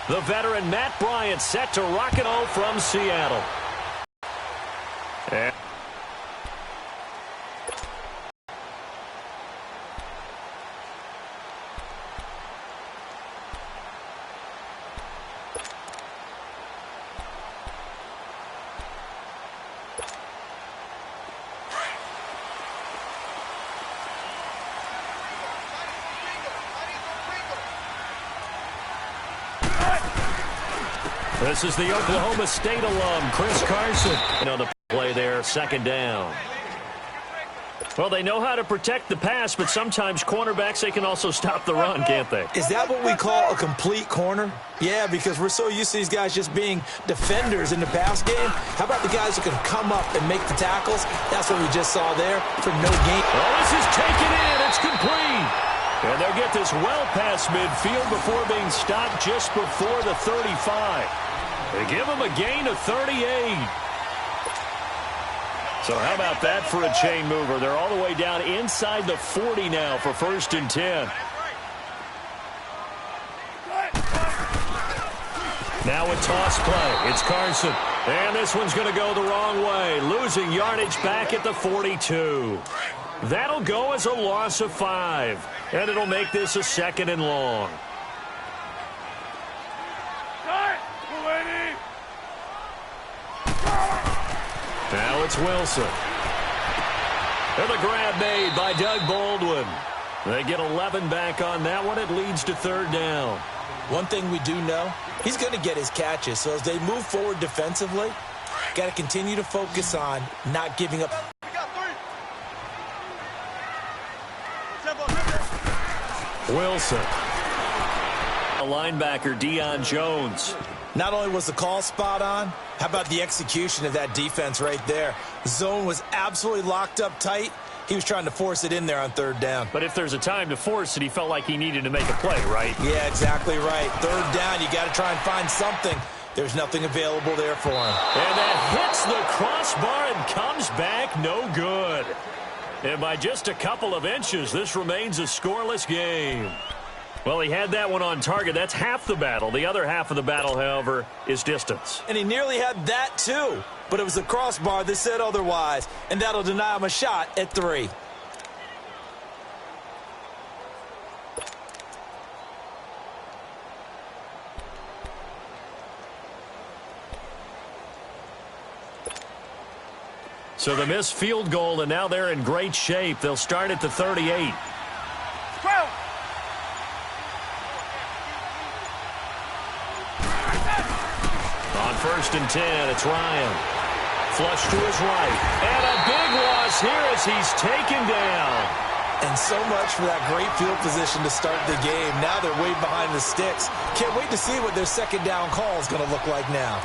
The veteran Matt Bryant set to rock and roll from Seattle. And this is the Oklahoma State alum, Chris Carson. On the play there, second down. Well, they know how to protect the pass, but sometimes cornerbacks, they can also stop the run, can't they? Is that what we call a complete corner? Yeah, because we're so used to these guys just being defenders in the pass game. How about the guys who can come up and make the tackles? That's what we just saw there for no gain. Oh, this is taken in. It's complete. And they'll get this well past midfield before being stopped just before the 35. They give him a gain of 38. So how about that for a chain mover? They're all the way down inside the 40 now for 1st and 10. Now a toss play. It's Carson. And this one's going to go the wrong way. Losing yardage back at the 42. That'll go as a loss of 5. And it'll make this a 2nd and long. Now it's Wilson. And the grab made by Doug Baldwin. They get 11 back on that one. It leads to 3rd down. One thing we do know, he's going to get his catches. So as they move forward defensively, got to continue to focus on not giving up. Wilson. A linebacker, Deion Jones. Not only was the call spot on, how about the execution of that defense right there? The zone was absolutely locked up tight. He was trying to force it in there on 3rd down. But if there's a time to force it, he felt like he needed to make a play, right? Yeah, exactly right. 3rd down, you got to try and find something. There's nothing available there for him. And that hits the crossbar and comes back no good. And by just a couple of inches, this remains a scoreless game. Well, he had that one on target. That's half the battle. The other half of the battle, however, is distance. And he nearly had that, too. But it was the crossbar that said otherwise. And that'll deny him a shot at 3. So the missed field goal, and now they're in great shape. They'll start at the 38. On 1st and 10, it's Ryan. Flush to his right. And a big loss here as he's taken down. And so much for that great field position to start the game. Now they're way behind the sticks. Can't wait to see what their 2nd down call is going to look like now.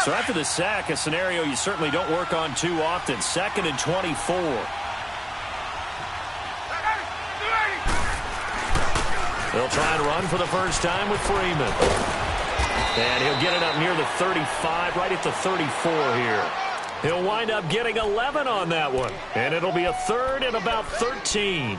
So after the sack, a scenario you certainly don't work on too often. 2nd and 24. They'll try and run for the first time with Freeman. And he'll get it up near the 35, right at the 34 here. He'll wind up getting 11 on that one. And it'll be a 3rd and about 13.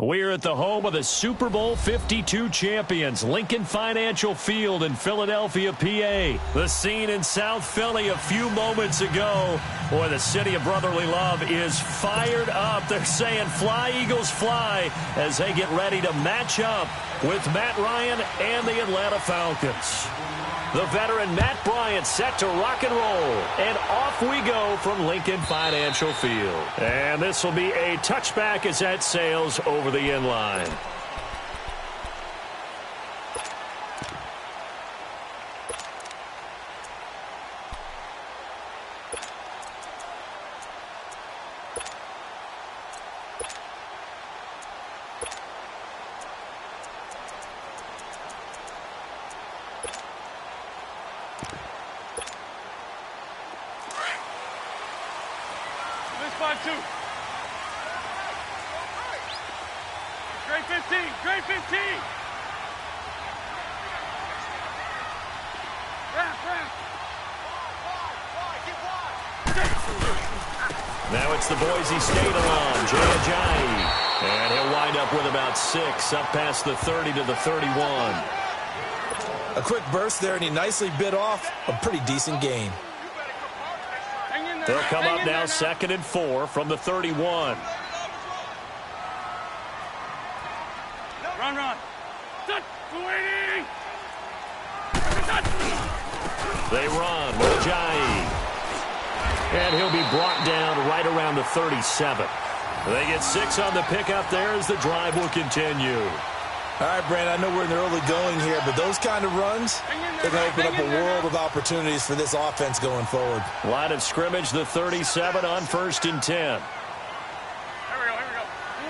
We're at the home of the Super Bowl 52 champions, Lincoln Financial Field in Philadelphia, PA. The scene in South Philly a few moments ago. Boy, the city of brotherly love is fired up. They're saying, "Fly, Eagles, fly," as they get ready to match up with Matt Ryan and the Atlanta Falcons. The veteran Matt Bryant set to rock and roll. And off we go from Lincoln Financial Field. And this will be a touchback as that sails over the end line. Great 15! Great 15! Now it's the Boise State alum, Jay Ajayi. And he'll wind up with about 6, up past the 30 to the 31. A quick burst there, and he nicely bit off a pretty decent gain. They'll come up now 2nd and 4 from the 31. Run. They run with Ajayi. And he'll be brought down right around the 37. They get 6 on the pickup there as the drive will continue. All right, Brandon, I know we're in the early going here, but those kind of runs, they're going to open up a world of opportunities for this offense going forward. Line of scrimmage, the 37 on 1st and 10. Here we go.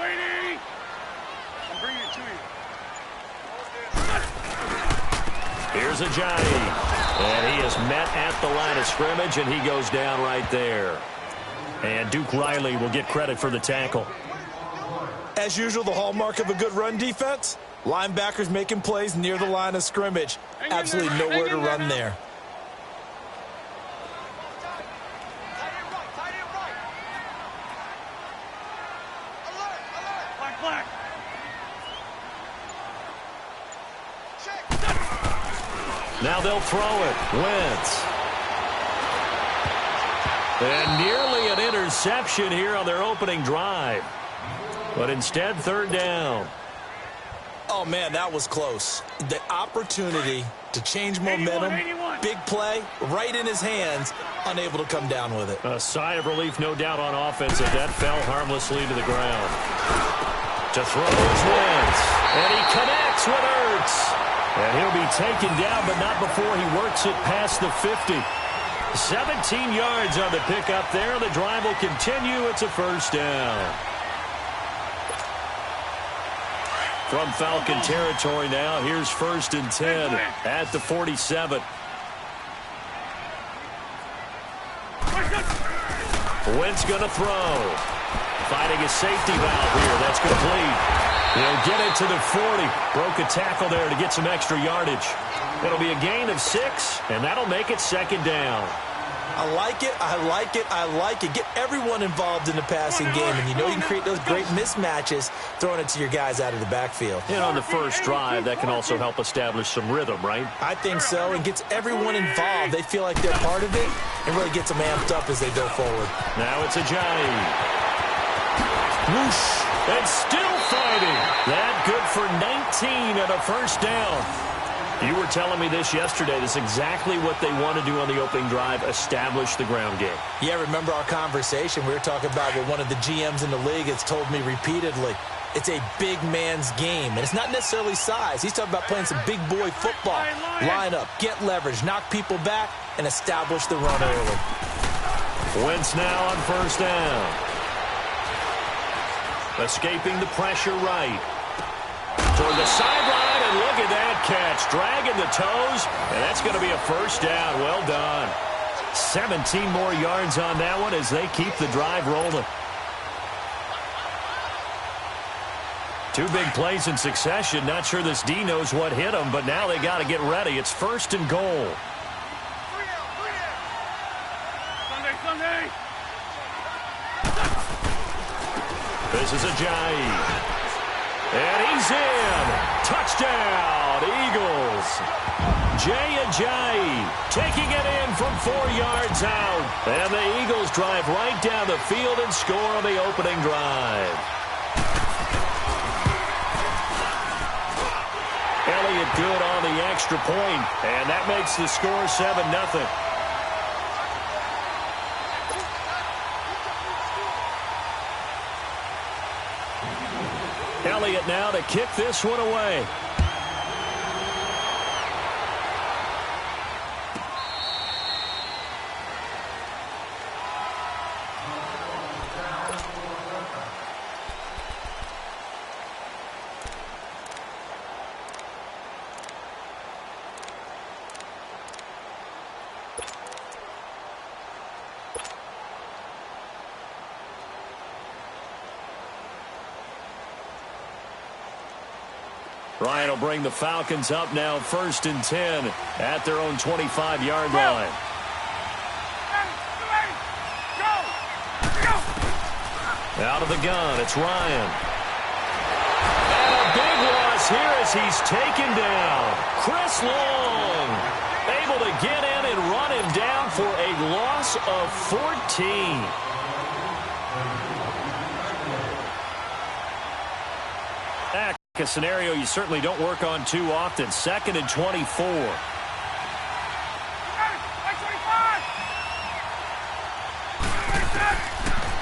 Waiting. I'm bringing it to you. Here's Ajayi. And he is met at the line of scrimmage, and he goes down right there. And Duke Riley will get credit for the tackle. As usual, the hallmark of a good run defense, linebackers making plays near the line of scrimmage. Absolutely nowhere to run there. Black. Now they'll throw it. Wentz. And nearly an interception here on their opening drive. But instead, 3rd down. Oh, man, that was close. The opportunity to change momentum, 81. big play, right in his hands, unable to come down with it. A sigh of relief, no doubt, on offense, as that fell harmlessly to the ground. To throw is Wentz. And he connects with Ertz. And he'll be taken down, but not before he works it past the 50. 17 yards on the pickup there. The drive will continue. It's a 1st down. From Falcon territory now, here's 1st and 10 at the 47. Wentz going to throw. Finding a safety valve here. That's complete. He'll get it to the 40. Broke a tackle there to get some extra yardage. It'll be a gain of 6, and that'll make it 2nd down. I like it. Get everyone involved in the passing game, and you know you can create those great mismatches throwing it to your guys out of the backfield. And on the first drive, that can also help establish some rhythm, right? I think so, and gets everyone involved. They feel like they're part of it, and really gets them amped up as they go forward. Now it's Ajayi. Whoosh. And still fighting. That good for 19 and a 1st down. You were telling me this yesterday. This is exactly what they want to do on the opening drive, establish the ground game. Yeah, remember our conversation. We were talking about what one of the GMs in the league has told me repeatedly. It's a big man's game, and it's not necessarily size. He's talking about playing some big boy football. Line up, get leverage, knock people back, and establish the run early. Wentz now on 1st down. Escaping the pressure right. Toward the sideline, and look at that catch. Dragging the toes, and that's going to be a 1st down. Well done. 17 more yards on that one as they keep the drive rolling. 2 big plays in succession. Not sure this D knows what hit them, but now they got to get ready. It's 1st and goal. Sunday. This is Ajayi. And he's in. Touchdown, Eagles. Jay Ajayi taking it in from 4 yards out. And the Eagles drive right down the field and score on the opening drive. Elliott good on the extra point, and that makes the score 7-0. Elliott now to kick this one away. Ryan will bring the Falcons up now 1st and 10 at their own 25-yard line. Out of the gun, it's Ryan. And a big loss here as he's taken down. Chris Long able to get in and run him down for a loss of 14. A scenario you certainly don't work on too often. 2nd and 24.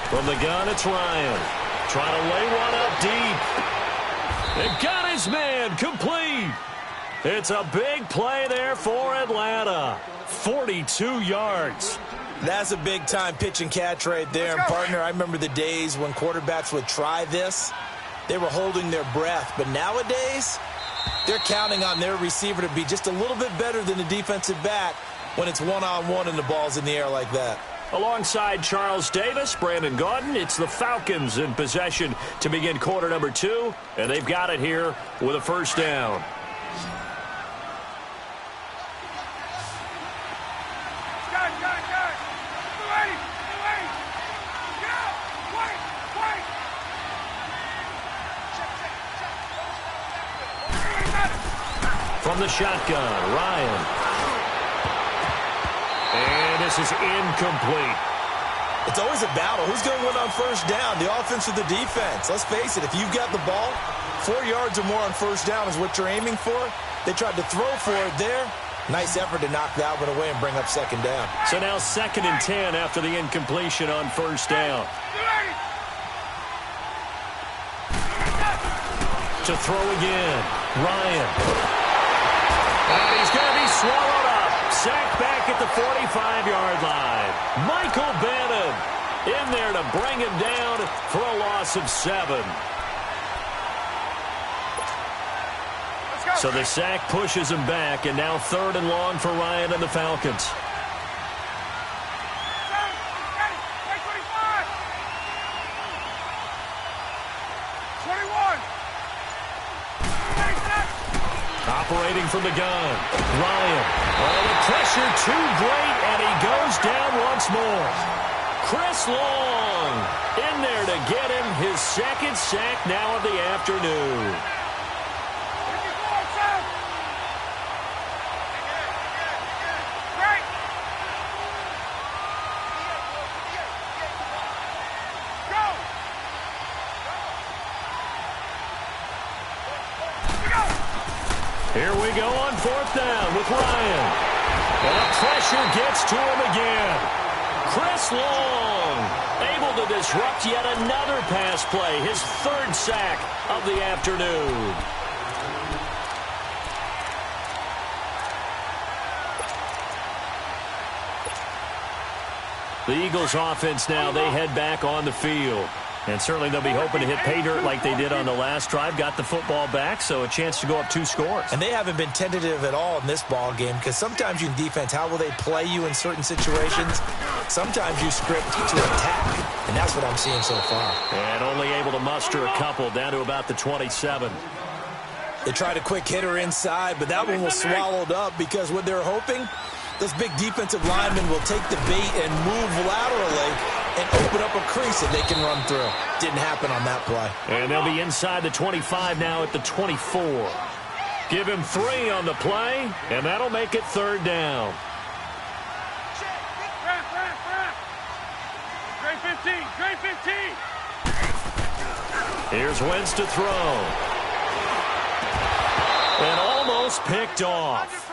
From the gun, it's Ryan. Trying to lay one up deep. And got his man complete. It's a big play there for Atlanta. 42 yards. That's a big-time pitch and catch right there. And, partner, I remember the days when quarterbacks would try this. They were holding their breath. But nowadays, they're counting on their receiver to be just a little bit better than the defensive back when it's one-on-one and the ball's in the air like that. Alongside Charles Davis, Brandon Gaudin, it's the Falcons in possession to begin quarter number 2. And they've got it here with a first down. From the shotgun, Ryan. And this is incomplete. It's always a battle. Who's going to win on first down, the offense or the defense? Let's face it, if you've got the ball, 4 yards or more on first down is what you're aiming for. They tried to throw for it there. Nice effort to knock that one away and bring up second down. So now 2nd and 10 after the incompletion on first down. To throw again, Ryan. And he's going to be swallowed up. Sacked back at the 45-yard line. Michael Bannon in there to bring him down for a loss of 7. So the sack pushes him back, and now 3rd and long for Ryan and the Falcons. Operating from the gun, Ryan. Oh, the pressure too great, and he goes down once more. Chris Long in there to get him his 2nd sack now of the afternoon. Here we go on 4th down with Ryan. And the pressure gets to him again. Chris Long able to disrupt yet another pass play. His 3rd sack of the afternoon. The Eagles offense now, they head back on the field. And certainly they'll be hoping to hit pay dirt like they did on the last drive. Got the football back, so a chance to go up 2 scores. And they haven't been tentative at all in this ball game because sometimes you in defense, how will they play you in certain situations? Sometimes you script to attack, and that's what I'm seeing so far. And only able to muster a couple down to about the 27. They tried a quick hitter inside, but that one was swallowed up because what they're hoping, this big defensive lineman will take the bait and move laterally and open up a crease that they can run through. Didn't happen on that play. And they'll be inside the 25 now at the 24. Give him 3 on the play, and that'll make it 3rd down. Great 15, great 15. Here's Wentz to throw. And almost picked off.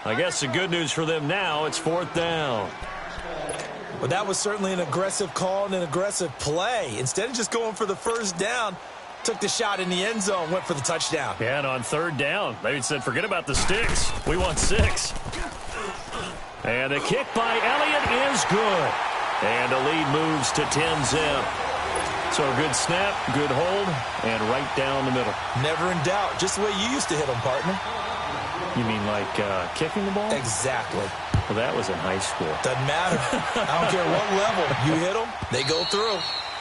I guess the good news for them now, it's 4th down. Well, that was certainly an aggressive call and an aggressive play. Instead of just going for the 1st down, took the shot in the end zone, went for the touchdown. Yeah, and on 3rd down, they said, forget about the sticks. We want 6. And the kick by Elliott is good. And the lead moves to 10-zip. So a good snap, good hold, and right down the middle. Never in doubt. Just the way you used to hit them, partner. You mean like kicking the ball? Exactly. Well, that was in high school. Doesn't matter. I don't care what level. You hit them, they go through.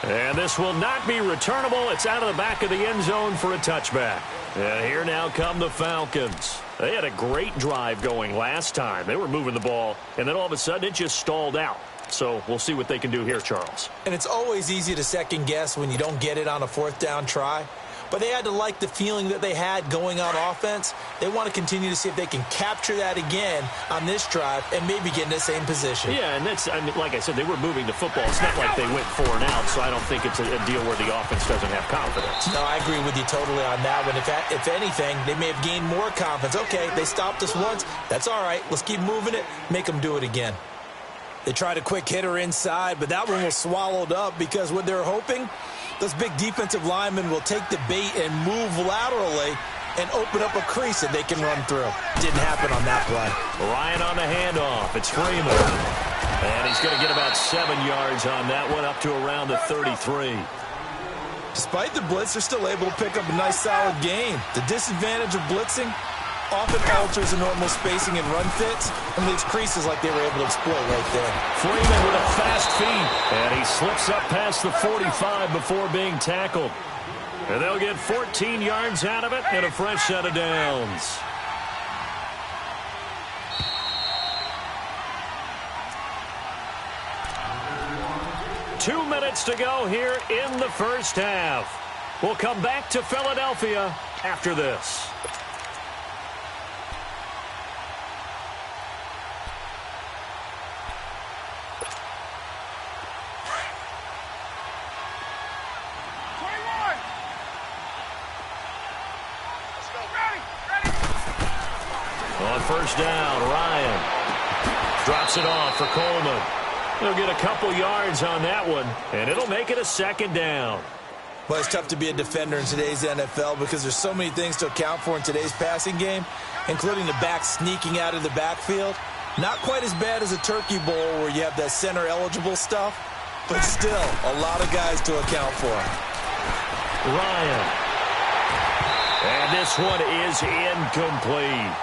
And this will not be returnable. It's out of the back of the end zone for a touchback. And here now come the Falcons. They had a great drive going last time. They were moving the ball, and then all of a sudden it just stalled out. So we'll see what they can do here, Charles. And it's always easy to second guess when you don't get it on a 4th down try. But they had to like the feeling that they had going on offense. They want to continue to see if they can capture that again on this drive and maybe get in the same position. Yeah, and that's, I mean, like I said, they were moving the football. It's not like they went 4 and out, so I don't think it's a deal where the offense doesn't have confidence. No, I agree with you totally on that one. If anything, they may have gained more confidence. Okay, they stopped us once. That's all right. Let's keep moving it, make them do it again. They tried a quick hitter inside, but that one was swallowed up because what they're hoping, those big defensive linemen will take the bait and move laterally and open up a crease that they can run through. Didn't happen on that play. Ryan on the handoff. It's Freeman. And he's going to get about 7 yards on that one, up to around the 33. Despite the blitz, they're still able to pick up a nice solid gain. The disadvantage of blitzing often alters the normal spacing and run fits and leaves creases like they were able to exploit right there. Freeman with a fast feet, and he slips up past the 45 before being tackled. And they'll get 14 yards out of it and a fresh set of downs. Two minutes to go here in the first half. We'll come back to Philadelphia after this. On 1st down, Ryan drops it off for Coleman. He'll get a couple yards on that one, and it'll make it a 2nd down. Well, it's tough to be a defender in today's NFL because there's so many things to account for in today's passing game, including the back sneaking out of the backfield. Not quite as bad as a turkey bowl where you have that center-eligible stuff, but still a lot of guys to account for. Ryan. And this one is incomplete.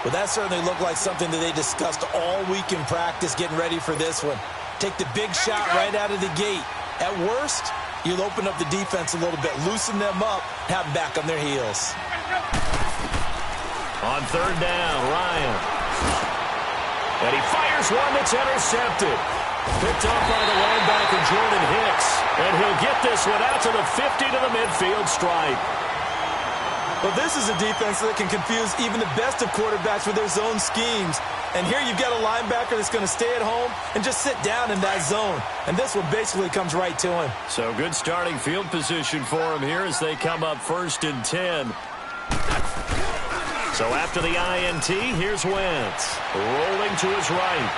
Well, that certainly looked like something that they discussed all week in practice getting ready for this one. Take the big shot right out of the gate. At worst, you'll open up the defense a little bit, loosen them up, have them back on their heels. On 3rd down, Ryan. And he fires one that's intercepted. Picked off by the linebacker, Jordan Hicks. And he'll get this one out to the 50 to the midfield stripe. Well, this is a defense that can confuse even the best of quarterbacks with their zone schemes. And here you've got a linebacker that's going to stay at home and just sit down in that zone. And this one basically comes right to him. So good starting field position for him here as they come up 1st and 10. So after the INT, here's Wentz. Rolling to his right.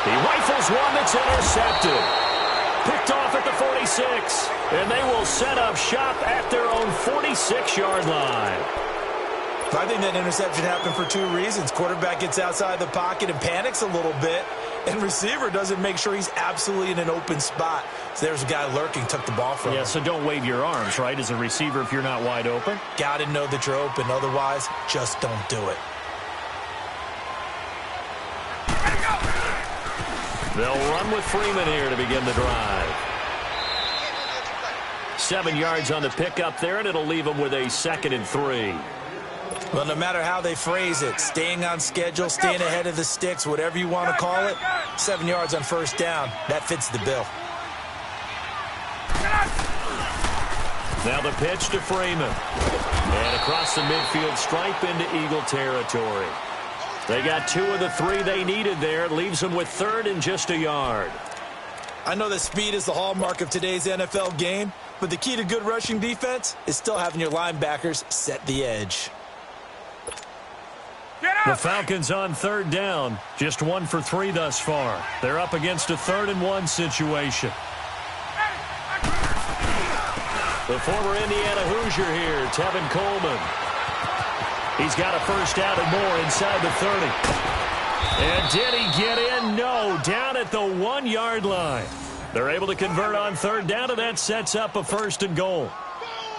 He rifles one that's intercepted. Picked off at the 46. And they will set up shop at their own 46-yard line. I think that interception happened for 2 reasons. Quarterback gets outside the pocket and panics a little bit. And receiver doesn't make sure he's absolutely in an open spot. So there's a guy lurking, took the ball from him. Yeah, so don't wave your arms, right, as a receiver if you're not wide open. Got to know that you're open. Otherwise, just don't do it. They'll run with Freeman here to begin the drive. 7 yards on the pickup there, and it'll leave them with a 2nd and 3. Well, no matter how they phrase it, staying on schedule, staying ahead of the sticks, whatever you want to call it, 7 yards on first down, that fits the bill. Now the pitch to Freeman. And across the midfield stripe into Eagle territory. They got 2 of the 3 they needed there. It leaves them with 3rd and just a yard. I know that speed is the hallmark of today's NFL game, but the key to good rushing defense is still having your linebackers set the edge. The Falcons on 3rd down. Just 1 for 3 thus far. They're up against a 3rd and 1 situation. The former Indiana Hoosier here, Tevin Coleman. He's got a first down and more inside the 30. And did he get in? No, down at the 1-yard line. They're able to convert on 3rd down, and that sets up a 1st and goal.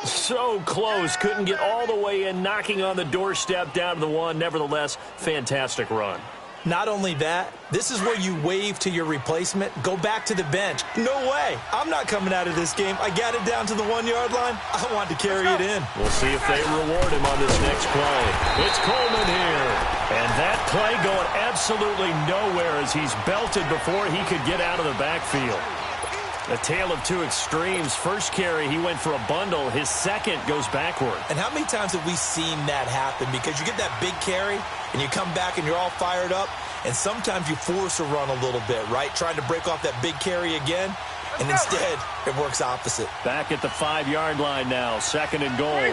So close, couldn't get all the way in, knocking on the doorstep down to the 1. Nevertheless, fantastic run. Not only that, this is where you wave to your replacement, go back to the bench. No way, I'm not coming out of this game. I got it down to the 1-yard line. I want to carry it in. We'll see if they reward him on this next play. It's Coleman here. And that play going absolutely nowhere as he's belted before he could get out of the backfield. A tale of 2 extremes. First carry, he went for a bundle. His second goes backward. And how many times have we seen that happen? Because you get that big carry, and you come back and you're all fired up, and sometimes you force a run a little bit, right? Trying to break off that big carry again, and instead it works opposite. Back at the 5-yard line now, 2nd and goal.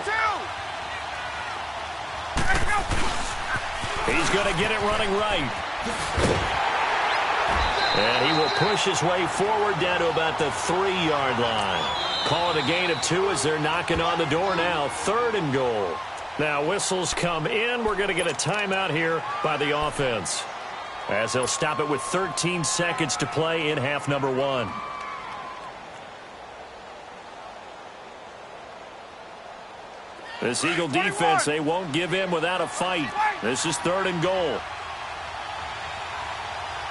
He's going to get it running right. And he will push his way forward down to about the 3-yard line. Call it a gain of 2 as they're knocking on the door now. 3rd and goal. Now whistles come in. We're going to get a timeout here by the offense, as they'll stop it with 13 seconds to play in half number 1. This Eagle defense, they won't give in without a fight. This is 3rd and goal.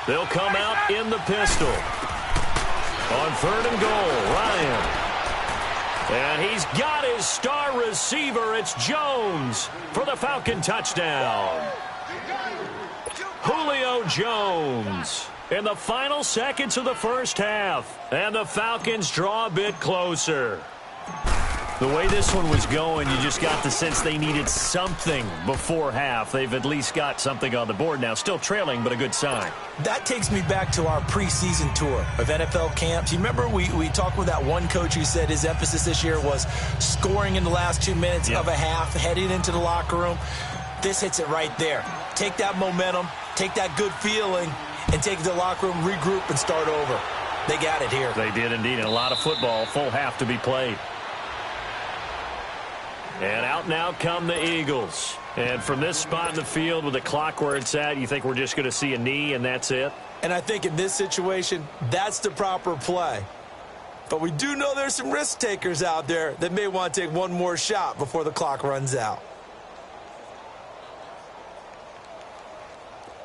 They'll come out in the pistol. On 3rd and goal, Ryan. And he's got his star receiver. It's Jones for the Falcon touchdown. Julio Jones in the final seconds of the first half. And the Falcons draw a bit closer. The way this one was going, you just got the sense they needed something before half. They've at least got something on the board now. Still trailing, but a good sign. That takes me back to our preseason tour of NFL camps. You remember we talked with that one coach who said his emphasis this year was scoring in the last 2 minutes of a half, heading into the locker room. This hits it right there. Take that momentum, take that good feeling, and take the locker room, regroup, and start over. They got it here. They did indeed, and a lot of football, full half to be played. And out now come the Eagles. And from this spot in the field with the clock where it's at, you think we're just going to see a knee and that's it? And I think in this situation, that's the proper play. But we do know there's some risk takers out there that may want to take one more shot before the clock runs out.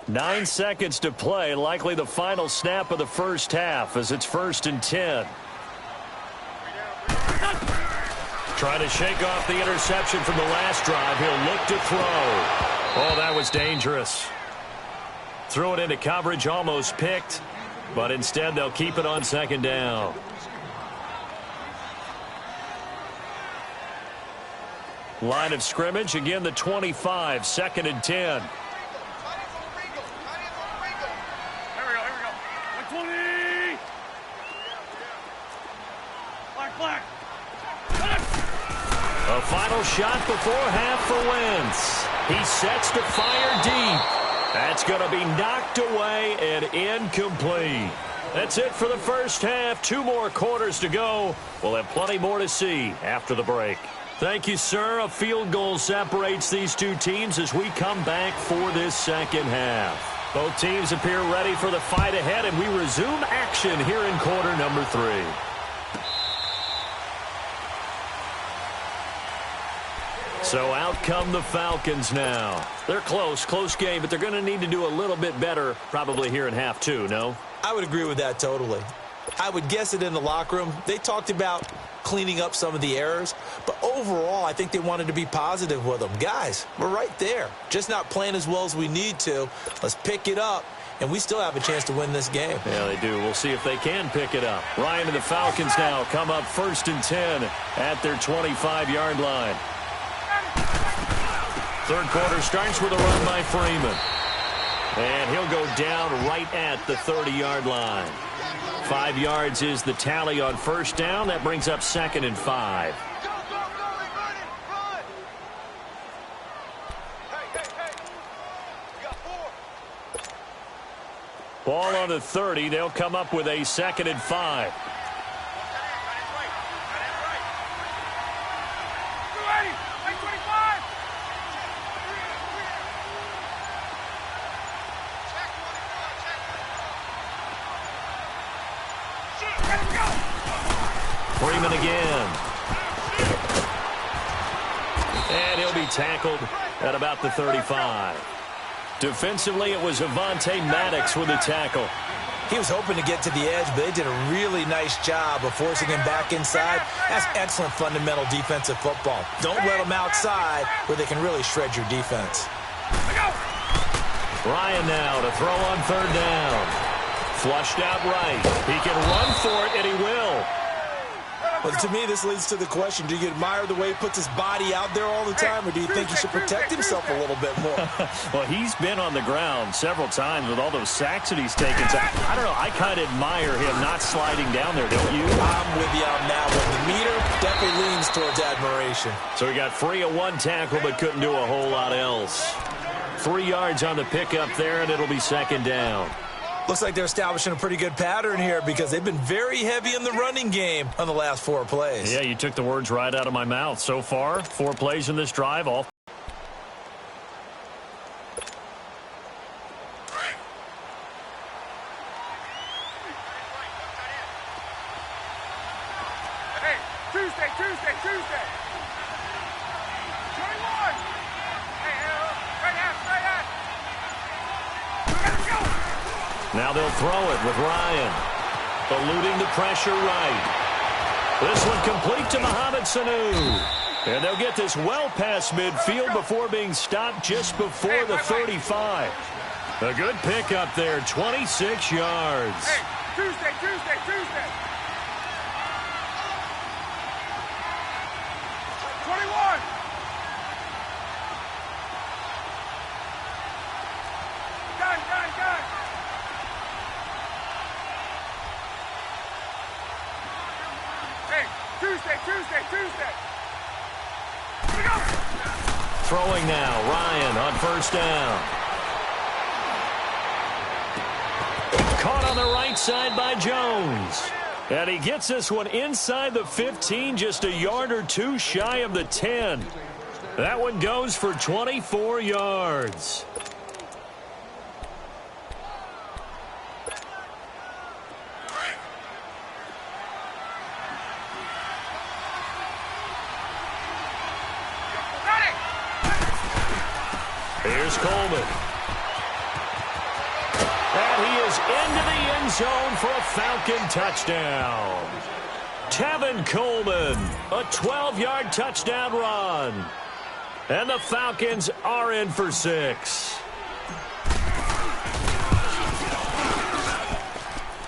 9 seconds to play, likely the final snap of the first half as it's 1st and 10. Trying to shake off the interception from the last drive. He'll look to throw. Oh, that was dangerous. Threw it into coverage, almost picked, but instead they'll keep it on 2nd down. Line of scrimmage, again the 25, 2nd and 10. Here we go. 120. Black. A final shot before half for Wentz. He sets to fire deep. That's going to be knocked away and incomplete. That's it for the first half. 2 more quarters to go. We'll have plenty more to see after the break. Thank you, sir. A field goal separates these 2 teams as we come back for this second half. Both teams appear ready for the fight ahead, and we resume action here in quarter number 3. So out come the Falcons now. They're close game, but they're going to need to do a little bit better probably here in half 2, no? I would agree with that totally. I would guess it in the locker room. They talked about cleaning up some of the errors, but overall, I think they wanted to be positive with them. Guys, we're right there. Just not playing as well as we need to. Let's pick it up, and we still have a chance to win this game. Yeah, they do. We'll see if they can pick it up. Ryan and the Falcons now come up 1st and 10 at their 25-yard line. Third quarter starts with a run by Freeman. And he'll go down right at the 30-yard line. 5 yards is the tally on first down. That brings up 2nd and 5. Ball on the 30. They'll come up with a 2nd and 5. Freeman again. And he'll be tackled at about the 35. Defensively, it was Avonte Maddox with a tackle. He was hoping to get to the edge, but they did a really nice job of forcing him back inside. That's excellent fundamental defensive football. Don't let them outside where they can really shred your defense. Ryan now to throw on 3rd down. Flushed out right. He can run for it, and he will. But to me, this leads to the question, do you admire the way he puts his body out there all the time, or do you think he should protect himself a little bit more? Well, he's been on the ground several times with all those sacks that he's taken. So I don't know. I kind of admire him not sliding down there, don't you? I'm with you on that one. The meter definitely leans towards admiration. So he got free of 1 tackle but couldn't do a whole lot else. 3 yards on the pickup there, and it'll be 2nd down. Looks like they're establishing a pretty good pattern here because they've been very heavy in the running game on the last 4 plays. Yeah, you took the words right out of my mouth. So far, 4 plays in this drive, all. Hey, Tuesday. 21. Hey, right out. Let's go. Now they'll throw it with Ryan. Eluding the pressure right. This one complete to Mohamed Sanu. And they'll get this well past midfield before being stopped just before the 35. A good pickup there, 26 yards. Hey, Tuesday. 21. Done. Hey, Tuesday. Here we go. Throwing now, Ryan on 1st down. Caught on the right side by Jones. And he gets this one inside the 15, just a yard or 2 shy of the 10. That one goes for 24 yards. Here's Coleman. And he is into the end zone for a Falcon touchdown. Tevin Coleman, a 12-yard touchdown run. And the Falcons are in for 6.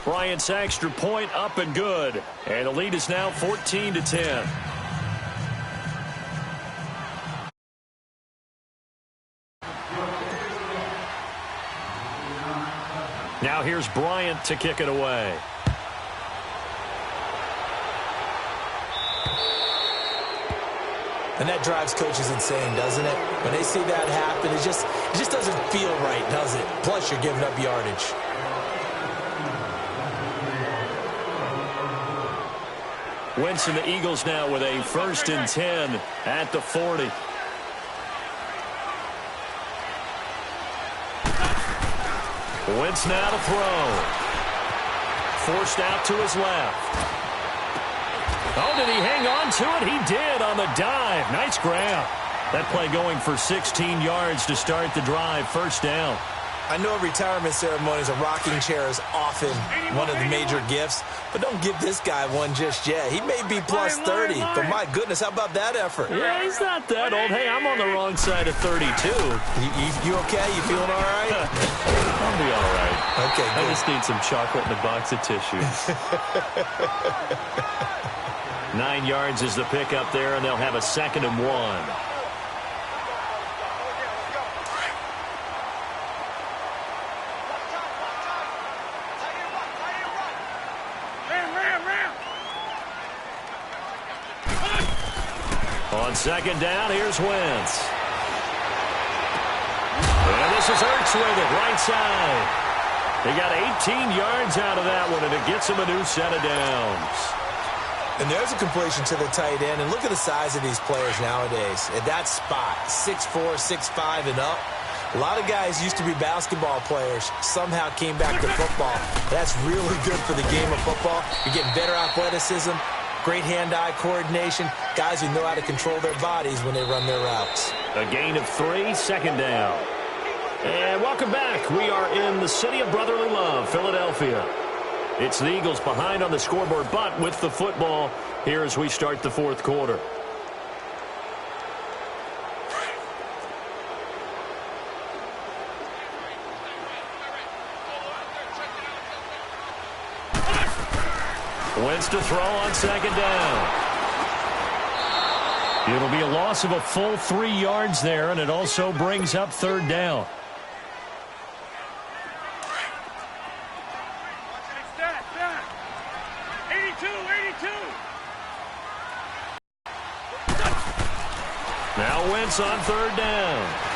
Bryant's extra point up and good. And the lead is now 14-10. Now here's Bryant to kick it away. And that drives coaches insane, doesn't it? When they see that happen, it just doesn't feel right, does it? Plus, you're giving up yardage. Wentz and the Eagles now with a 1st and 10 at the 40. Wentz now to throw. Forced out to his left. Oh, did he hang on to it? He did on the dive. Nice grab. That play going for 16 yards to start the drive. 1st down. I know retirement ceremonies, a rocking chair is often one of the major gifts, but don't give this guy one just yet. He may be plus 30, but my goodness, how about that effort? Yeah, he's not that old. Hey, I'm on the wrong side of 32. You okay? You feeling all right? I'll be all right. Okay, good. I just need some chocolate and a box of tissues. 9 yards is the pickup there, and they'll have a 2nd and 1. On 2nd down, here's Wentz. And this is Ertz with it, right side. He got 18 yards out of that one, and it gets him a new set of downs. And there's a completion to the tight end. And look at the size of these players nowadays. At that spot, 6'4", 6'5", and up. A lot of guys used to be basketball players, somehow came back to football. That's really good for the game of football. You're getting better athleticism, great hand-eye coordination, guys who know how to control their bodies when they run their routes. A gain of 3, 2nd down. And welcome back. We are in the city of brotherly love, Philadelphia. It's the Eagles behind on the scoreboard, but with the football here as we start the 4th quarter. Wentz to throw on 2nd down. It'll be a loss of a full 3 yards there, and it also brings up 3rd down. Now Wentz on 3rd down.